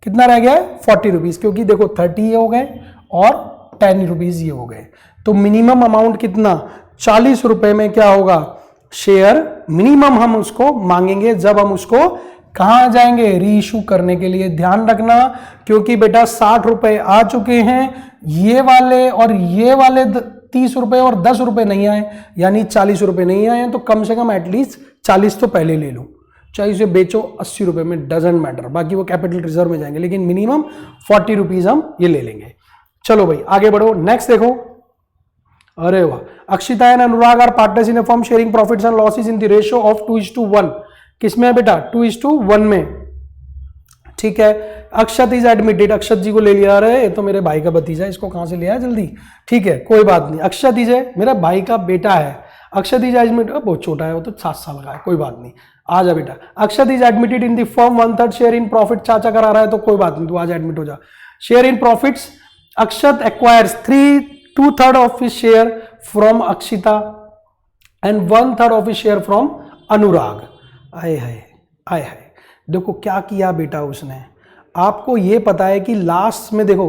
कितना रह गया है, 40 रुपीज, क्योंकि देखो 30 ये हो गए और 10 रुपीज ये हो गए, तो मिनिमम अमाउंट कितना, 40 रुपए में क्या होगा, शेयर मिनिमम हम उसको मांगेंगे जब हम उसको कहां जाएंगे, रीइशू करने के लिए. ध्यान रखना, क्योंकि बेटा 60 रुपए आ चुके हैं, ये वाले और ये वाले 30 रुपए और 10 रुपए नहीं आए, यानी 40 रुपए नहीं आए, तो कम से कम एटलीस्ट 40 तो पहले ले लो, चाहे इसे बेचो 80 रुपए में, डजेंट मैटर, बाकी वो कैपिटल रिजर्व में जाएंगे, लेकिन मिनिमम 40 रुपीज हम ये ले लेंगे. चलो भाई आगे बढ़ो, नेक्स्ट देखो. अरे वाह, Akshita and Anurag are partners in a firm sharing profits and losses in the ratio of 2:1. किसमें है बेटा, 2:1 में. ठीक है, अक्षत इज एडमिटेड, अक्षत जी को ले लिया. रहे, ये तो मेरे भाई का भतीजा, इसको कहां से लिया जल्दी. ठीक है, कोई बात नहीं, अक्षत इज मेरा भाई का बेटा है. अक्षत इज एडमिटेड, बहुत छोटा है वो तो, 7 साल का है, कोई बात नहीं, आ जा बेटा. Akshat is admitted in the firm 1/3 share in profit. चाचा करा रहा है तो कोई बात नहीं, तू आज एडमिट हो जा. Share in profits, Akshat acquires 2/3 of his share from Akshita and 1/3 of his share from Anurag. आए हाय, देखो क्या किया बेटा उसने. आपको ये पता है कि लास्ट में देखो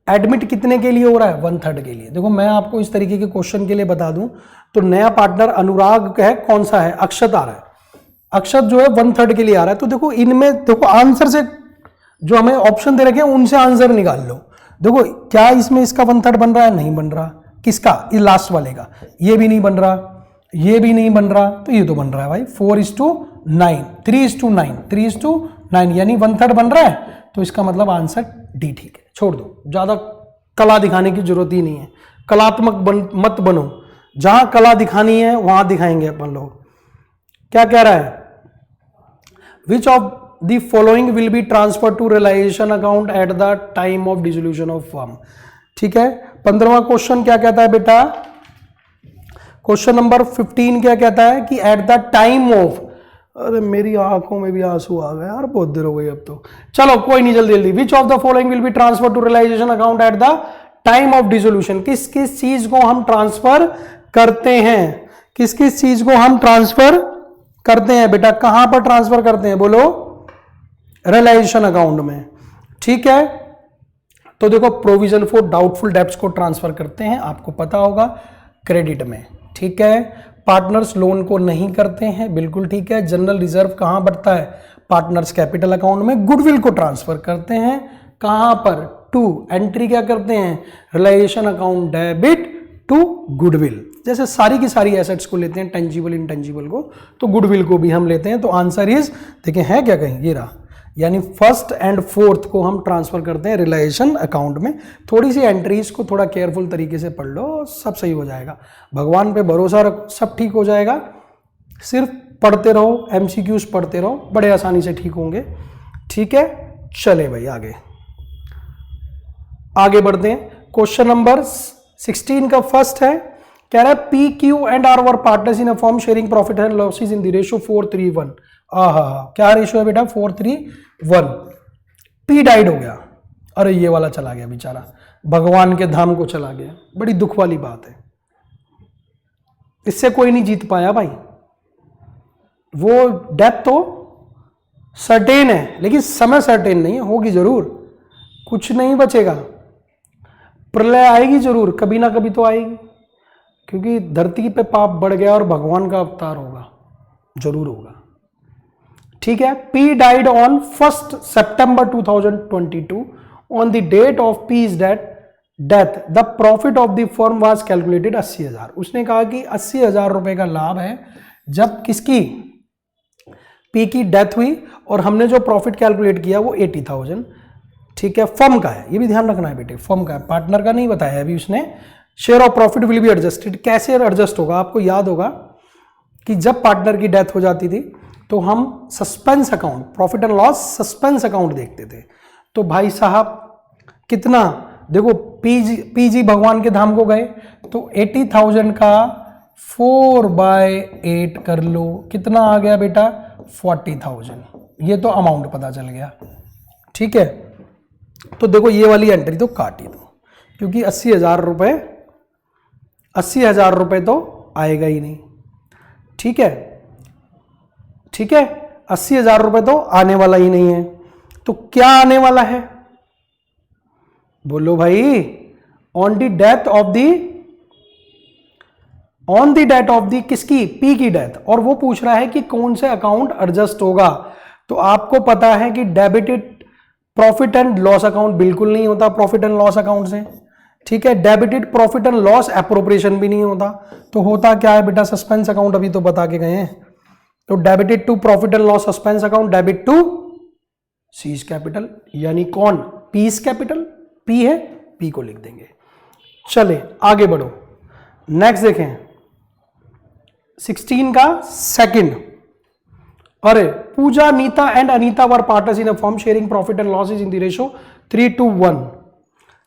एडमिट कितने के लिए हो रहा है, 1/3 के लिए. देखो मैं आपको इस तरीके के क्वेश्चन के लिए बता दूं तो नया पार्टनर अनुराग है, कौन सा है, अक्षत आ रहा है. अक्षत जो है 1/3 के लिए आ रहा है. तो देखो इनमें देखो आंसर से जो हमें ऑप्शन दे रखे हैं उनसे आंसर निकाल लो. देखो क्या इसमें इसका 1/3 बन रहा है, नहीं बन रहा. किसका, ये लास्ट वाले का. ये भी नहीं बन रहा, ये भी नहीं बन रहा, तो ये तो बन रहा है भाई 4:9, 3:9, 3:9, यानी 1/3 बन रहा है. तो इसका मतलब आंसर डी ठीक है. छोड़ दो, ज्यादा कला दिखाने की जरूरत ही नहीं है, कलात्मक मत बनो. जहां कला दिखानी है वहां दिखाएंगे अपन लोग। क्या कह रहा है, which of the following will be transfer to realisation account at the time of dissolution of firm. ठीक है, 15वां क्वेश्चन क्या कहता है बेटा, क्वेश्चन नंबर 15 क्या कहता है कि एट द टाइम ऑफ, अरे मेरी आंखों में भी आंसू आ गए यार, बहुत देर हो गई अब तो। चलो कोई नहीं, जल्दी जल्दी। Which of the following will be transfer to realisation account at the time of dissolution. किस किस चीज को हम ट्रांसफर करते हैं, किस किस चीज को हम ट्रांसफर करते हैं बेटा, कहां पर ट्रांसफर करते हैं बोलो, रियलाइजेशन अकाउंट में। ठीक है, तो देखो प्रोविजन फॉर डाउटफुल डेब्ट्स को ट्रांसफर करते हैं, आपको पता होगा, क्रेडिट में। ठीक है, पार्टनर्स लोन को नहीं करते हैं, बिल्कुल ठीक है। जनरल रिजर्व कहां बढ़ता है, पार्टनर्स कैपिटल अकाउंट में। गुडविल को ट्रांसफर करते हैं कहां पर, टू एंट्री क्या करते हैं, realisation account debit to goodwill. जैसे सारी की सारी एसेट्स को लेते हैं, टेंजिबल इंटेंजिबल को, तो गुडविल को भी हम लेते हैं। तो आंसर इज, देखिए है क्या कहीं, ये रहा, यानी फर्स्ट एंड फोर्थ को हम ट्रांसफर करते हैं रियलाइजेशन अकाउंट में। थोड़ी सी एंट्रीज को थोड़ा केयरफुल तरीके से पढ़ लो, सब सही हो जाएगा। भगवान पे भरोसा रखो, सब ठीक हो जाएगा। सिर्फ पढ़ते रहो, एमसीक्यूज पढ़ते रहो, बड़े आसानी से ठीक होंगे। ठीक है, चले भाई आगे बढ़ते हैं। क्वेश्चन नंबर 16 का फर्स्ट है, कह रहा है P Q and R were partners in a form sharing profit and losses in the ratio 4:3:1। क्या रेशियो है बेटा, 4:3:1। पी डाइड हो गया, अरे ये वाला चला गया बेचारा, भगवान के धाम को चला गया, बड़ी दुख वाली बात है। इससे कोई नहीं जीत पाया भाई, वो डेथ तो सर्टेन है लेकिन समय सर्टेन नहीं है, होगी जरूर, कुछ नहीं बचेगा, प्रलय आएगी जरूर, कभी ना कभी तो आएगी, क्योंकि धरती पे पाप बढ़ गया और भगवान का अवतार होगा, जरूर होगा। ठीक है, P died on 1 September 2022। On the date of P's death the profit of the firm was calculated 80,000। उसने कहा कि 80,000 रुपए का लाभ है जब किसकी, पी की डेथ हुई, और हमने जो प्रॉफिट कैलकुलेट किया वो 80,000। ठीक है, फर्म का है, ये भी ध्यान रखना है बेटे, फर्म का है, पार्टनर का नहीं बताया अभी उसने। Share of profit will be adjusted, कैसे एडजस्ट होगा, आपको याद होगा कि जब पार्टनर की डेथ हो जाती थी तो हम suspense account, profit and loss suspense account देखते थे। तो भाई साहब कितना, देखो पीजी भगवान के धाम को गए तो 80,000 का 4/8 कर लो, कितना आ गया बेटा, 40,000। ये तो अमाउंट पता चल गया। ठीक है, तो देखो ये वाली एंट्री तो काट ही दो, क्योंकि 80,000 रुपए तो आएगा ही नहीं। ठीक है, ठीक है, 80,000 रुपए तो आने वाला ही नहीं है। तो क्या आने वाला है बोलो भाई, on the death of the किसकी, पी की डेथ, और वो पूछ रहा है कि कौन से अकाउंट एडजस्ट होगा। तो आपको पता है कि debited profit and loss account बिल्कुल नहीं होता प्रॉफिट एंड लॉस अकाउंट से। ठीक है, debited profit and loss appropriation भी नहीं होता। तो होता क्या है बेटा, सस्पेंस अकाउंट, अभी तो बता के गए हैं। तो debited to profit and loss suspense account, debit to C's capital, यानी कौन, पीस कैपिटल, पी है, पी को लिख देंगे। चले आगे बढ़ो, नेक्स्ट देखें 16 का सेकंड। अरे Puja, Nita and Anita were partners in a firm sharing profit and losses in the ratio 3:1।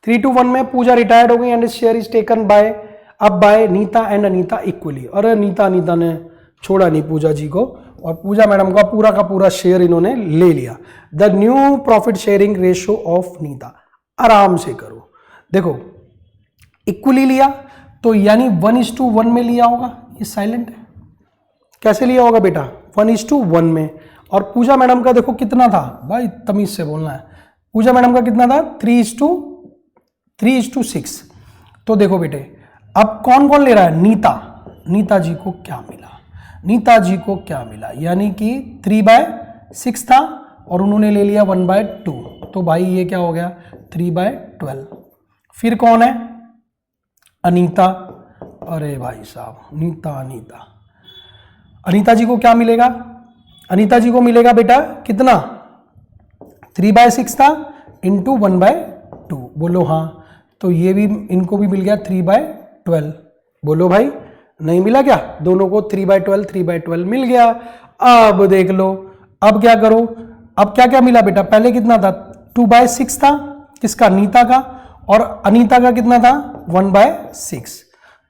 3:1 में पूजा रिटायर्ड हो गई and share is taken by Nita and Anita equally. अरे अनीता ने छोड़ा नहीं पूजा जी को, और पूजा मैडम का पूरा शेयर इन्होंने ले लिया। The new profit sharing ratio of Neeta, आराम से करो, देखो इक्वली लिया तो यानी 1:1 में लिया होगा, ये साइलेंट है, कैसे लिया होगा बेटा, 1:1 में। और पूजा मैडम का देखो कितना था भाई, तमीज से बोलना है, पूजा मैडम का कितना था, 3:6। तो देखो बेटे अब कौन कौन ले रहा है, नीता जी को क्या मिला, यानी कि 3/6 था और उन्होंने ले लिया 1/2, तो भाई ये क्या हो गया 3/12। फिर कौन है, अनीता, अरे भाई साहब अनीता जी को क्या मिलेगा, अनीता जी को मिलेगा बेटा कितना, 3/6 था इंटू 1/2, बोलो हाँ। तो ये भी, इनको भी मिल गया 3/12, बोलो भाई नहीं मिला क्या, दोनों को 3/12 मिल गया। अब देख लो, अब क्या करो, अब क्या क्या मिला बेटा, पहले कितना था 2/6 था, किसका, नीता का, और अनीता का कितना था 1/6।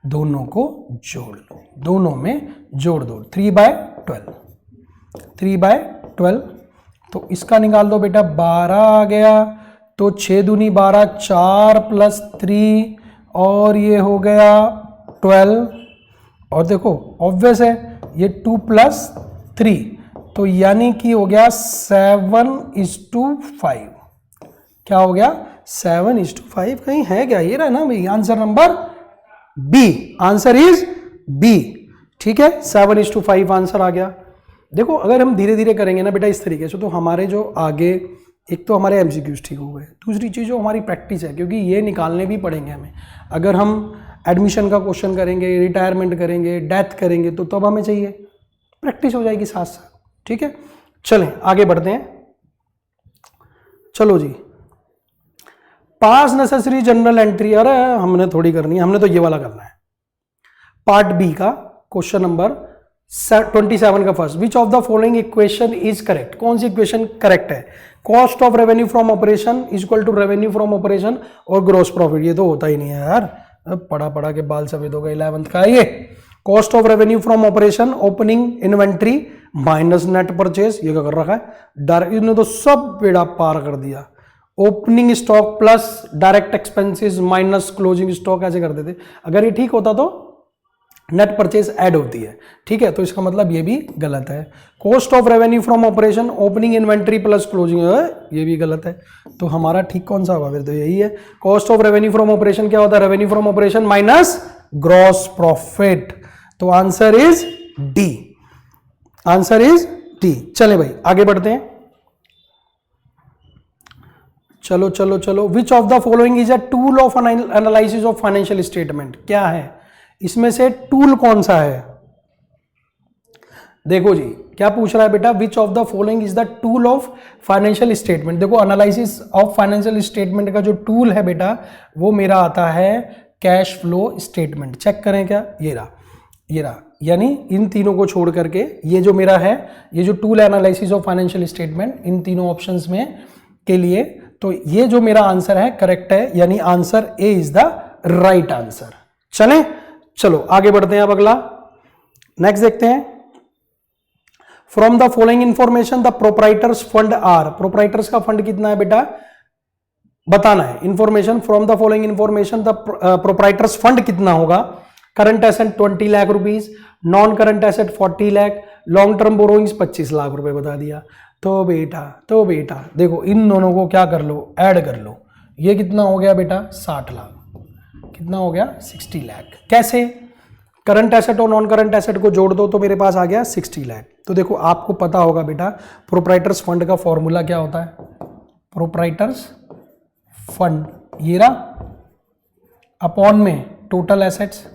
दोनों को जोड़ लो, दोनों में जोड़ दो, 3/12 तो इसका निकाल दो बेटा, 12 आ गया। तो 6 दूनी 12, 4 + 3 और ये हो गया 12। और देखो ऑब्वियस है ये 2 + 3 तो यानी कि हो गया 7:5। क्या हो गया 7:5। कहीं है क्या, ये रहा ना भाई answer number B, answer is B. ठीक है 7:5 आंसर आ गया। देखो अगर हम धीरे धीरे करेंगे ना बेटा इस तरीके से, तो हमारे जो आगे, एक तो हमारे एमसीक्यूज ठीक हो गए, दूसरी चीज जो हमारी प्रैक्टिस है, क्योंकि ये निकालने भी पड़ेंगे हमें। अगर हम एडमिशन का क्वेश्चन करेंगे, रिटायरमेंट करेंगे, डेथ करेंगे, तो तब हमें चाहिए प्रैक्टिस हो जाएगी साथ साथ। ठीक है चलें आगे बढ़ते हैं। चलो जी, पास नेसेसरी जनरल एंट्री, अरे हमने थोड़ी करनी है, हमने तो ये वाला करना है। पार्ट बी का क्वेश्चन नंबर 27 का first, which of the following equation is correct. कौन सी इक्वेशन करेक्ट है, cost of revenue from operation equal to revenue from operation और ग्रॉस प्रॉफिट। ये तो होता ही नहीं है यार, अब पढ़ा पढ़ा के बाल सफेद हो गए 11th का। ये cost of revenue from operation, opening inventory minus net purchase, ये क्या कर रखा है डायरेक्ट, इन्होंने तो सब बेड़ा पार कर दिया। Opening stock plus direct expenses minus closing stock ऐसे कर देते। अगर ये ठीक होता तो नेट परचेज ऐड होती है। ठीक है तो इसका मतलब ये भी गलत है। Cost of revenue from operation, opening inventory plus closing, ये भी गलत है। तो हमारा ठीक कौन सा होगा फिर, तो यही है। Cost of revenue from operation क्या होता है, revenue from operation minus gross profit. तो answer is D, answer is D. चले भाई आगे बढ़ते हैं। चलो चलो चलो, which of the following is a tool of analysis of financial statement. क्या है इसमें से टूल कौन सा है, देखो जी क्या पूछ रहा है बेटा, विच of the following is the tool of financial statement. देखो एनालिसिस ऑफ फाइनेंशियल स्टेटमेंट का जो टूल है बेटा वो मेरा आता है कैश फ्लो स्टेटमेंट। चेक करें क्या, ये रहा, ये रहा, यानी इन तीनों को छोड़ करके ये जो मेरा है, ये जो tool analysis of financial statement, इन तीनों ऑप्शंस में के लिए, तो ये जो मेरा आंसर है करेक्ट है, यानी answer A is the right answer. चलें चलो आगे बढ़ते हैं। अब अगला नेक्स्ट देखते हैं। From the following information the proprietors fund are. Proprietors का फंड कितना है बेटा बताना है। Information from the following information the proprietors fund कितना होगा। Current asset 20 lakh rupees, non current asset 40 lakh, long term borrowings 25 lakh रुपए बता दिया। तो बेटा देखो इन दोनों को क्या कर लो, ऐड कर लो। ये कितना हो गया बेटा 60 लाख, कितना हो गया 60 लाख। कैसे, करंट एसेट और नॉन करंट एसेट को जोड़ दो तो मेरे पास आ गया 60 लाख। तो देखो आपको पता होगा बेटा प्रोप्राइटर्स फंड का फॉर्मूला क्या होता है। प्रोप्राइटर्स फंड ये रहा अपॉन में टोटल एसेट्स,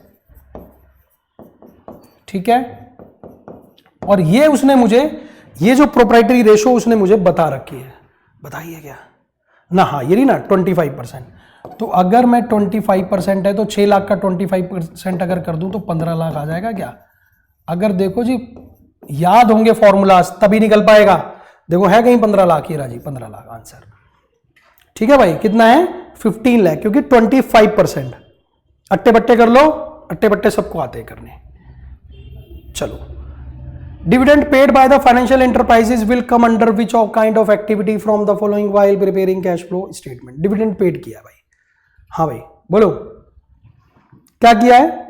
ठीक है। और ये उसने मुझे, ये जो प्रोप्राइटरी रेशो उसने मुझे बता रखी है, बताइए क्या ना, हाँ ये नहीं ना 25%। तो अगर मैं 25% है तो 6 लाख का 25% अगर कर दूं तो 15 लाख आ जाएगा क्या। अगर देखो जी याद होंगे फॉर्मूलाज तभी निकल पाएगा। देखो है कहीं 15 लाख, ही रहा जी 15 लाख आंसर। ठीक है भाई कितना है 15 लाख, क्योंकि 25%। अट्टे बट्टे कर लो, अट्टे बट्टे सबको आते हैं करने। चलो, dividend paid by the financial enterprises will come under which of kind of activity from the following while preparing cash flow statement. Dividend paid किया भाई, हाँ भाई बोलो क्या किया है,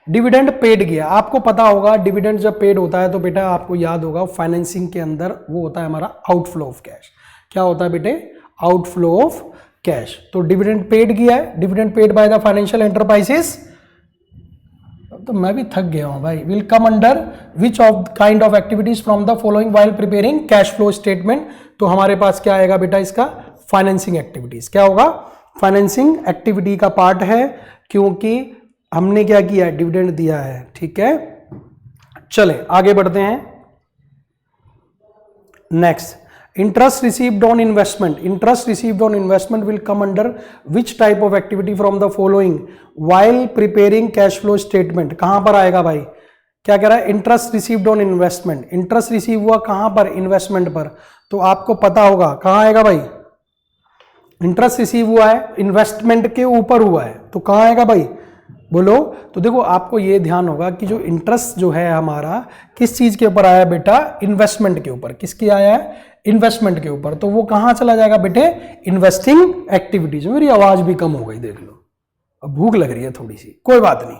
डिविडेंड पेड किया। आपको पता होगा डिविडेंड जब पेड होता है तो बेटा आपको याद होगा फाइनेंसिंग के अंदर वो होता है हमारा आउटफ्लो ऑफ कैश। क्या होता है बेटे, आउटफ्लो ऑफ कैश। तो डिविडेंड पेड किया है, dividend paid by the financial enterprises. तो मैं भी थक गया हूं भाई। Will come under which of kind of activities from the following while preparing cash flow statement. तो हमारे पास क्या आएगा बेटा इसका, फाइनेंसिंग एक्टिविटीज। क्या होगा, फाइनेंसिंग एक्टिविटी का पार्ट है, क्योंकि हमने क्या किया है, डिविडेंड दिया है। ठीक है चले आगे बढ़ते हैं। Next, interest received on investment, interest received on investment will come under which type of activity from the following while preparing cash flow statement. कहां पर आएगा भाई, क्या कह रहा है, interest received on investment, interest receive हुआ कहां पर, इन्वेस्टमेंट पर, तो आपको पता होगा कहां आएगा भाई, इंटरेस्ट रिसीव हुआ है इन्वेस्टमेंट के ऊपर हुआ है, तो कहां आएगा भाई बोलो। तो देखो आपको ये ध्यान होगा कि जो इंटरेस्ट जो है हमारा किस चीज के ऊपर आया बेटा, इन्वेस्टमेंट के ऊपर, किसकी आया है, इन्वेस्टमेंट के ऊपर, तो वो कहां चला जाएगा बेटे, इन्वेस्टिंग एक्टिविटीज। मेरी आवाज भी कम हो गई देख लो, अब भूख लग रही है थोड़ी सी, कोई बात नहीं,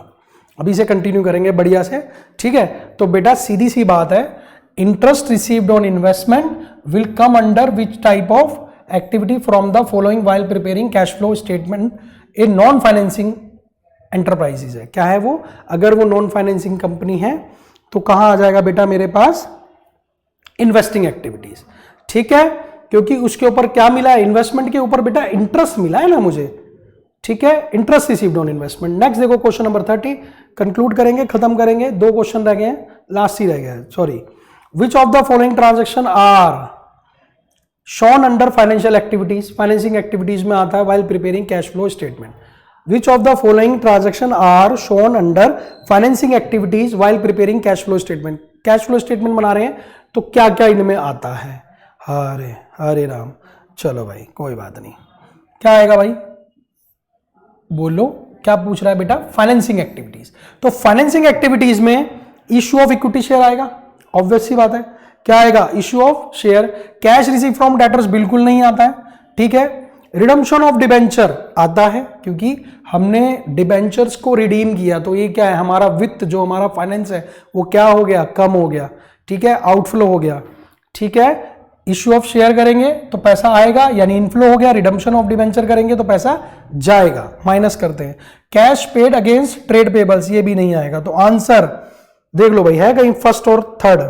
अभी से कंटिन्यू करेंगे बढ़िया से, ठीक है। तो बेटा सीधी सी बात है, interest received on investment will come under which type of activity from the following while preparing cash flow statement a non financing enterprises है। क्या है वो, अगर वो नॉन फाइनेंसिंग कंपनी है तो कहां आ जाएगा बेटा मेरे पास, इन्वेस्टिंग एक्टिविटीज, ठीक है, क्योंकि उसके ऊपर क्या मिला है, इन्वेस्टमेंट के ऊपर बेटा इंटरेस्ट मिला है ना मुझे, ठीक है, interest received on investment. Next देखो क्वेश्चन नंबर 30, कंक्लूड करेंगे, खत्म करेंगे, 2 क्वेश्चन रह गए हैं, लास्ट ही रह गया है, sorry. Which of the following transaction are shown under financial activities, financing activities में आता है while preparing cash flow statement. Which of the following transaction are shown under financing activities while preparing cash flow statement. Cash flow statement बना रहे हैं तो क्या क्या इनमें आता है, हरे हरे राम, चलो भाई कोई बात नहीं, क्या आएगा भाई बोलो, क्या पूछ रहा है बेटा, फाइनेंसिंग एक्टिविटीज। तो फाइनेंसिंग एक्टिविटीज में इश्यू ऑफ इक्विटी शेयर आएगा, ऑब्वियस सी बात है, क्या आएगा, issue of share. Cash receive from debtors बिल्कुल नहीं आता है, ठीक है। रिडम्पशन ऑफ डिबेंचर आता है, क्योंकि हमने डिबेंचर्स को रिडीम किया, तो ये क्या है, हमारा वित्त जो हमारा फाइनेंस है वो क्या हो गया, कम हो गया, ठीक है, आउटफ्लो हो गया, ठीक है। इश्यू ऑफ शेयर करेंगे तो पैसा आएगा, यानी इनफ्लो हो गया। रिडम्पशन ऑफ डिबेंचर करेंगे तो पैसा जाएगा, माइनस करते हैं। Cash paid against trade payables, ये भी नहीं आएगा। तो आंसर देख लो भाई, है कहीं फर्स्ट और थर्ड,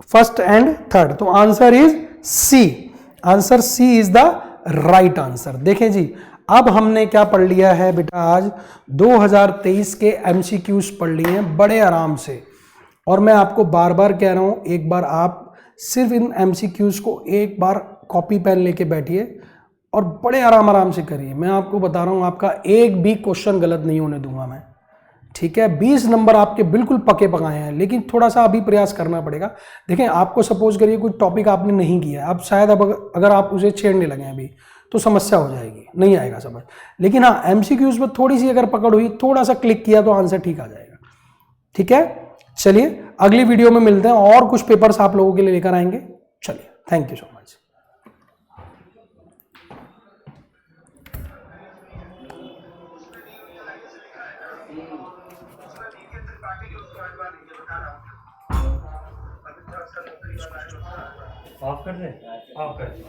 फर्स्ट एंड थर्ड, तो answer is C, answer C is the right answer. देखें जी, अब हमने क्या पढ़ लिया है बेटा, आज 2023 के एमसीक्यूज पढ़ लिए हैं बड़े आराम से, और मैं आपको बार बार कह रहा हूं, एक बार आप सिर्फ इन एमसीक्यूज को एक बार कॉपी पेन लेके बैठिए और बड़े आराम से करिए। मैं आपको बता रहा हूं, आपका एक भी क्वेश्चन गलत नहीं होने दूंगा मैं, ठीक है। 20 नंबर आपके बिल्कुल पके पकाए हैं, लेकिन थोड़ा सा अभी प्रयास करना पड़ेगा। देखें, आपको सपोज करिए कोई टॉपिक आपने नहीं किया, अब शायद अब अगर आप उसे छेड़ने लगे अभी तो समस्या हो जाएगी, नहीं आएगा समझ। लेकिन हाँ, एमसीक्यूज में थोड़ी सी अगर पकड़ हुई, थोड़ा सा क्लिक किया तो आंसर ठीक आ जाएगा, ठीक है। चलिए अगली वीडियो में मिलते हैं, और कुछ पेपर्स आप लोगों के लिए लेकर आएंगे। चलिए, thank you so much. Of कर दे, ऑफ कर दे।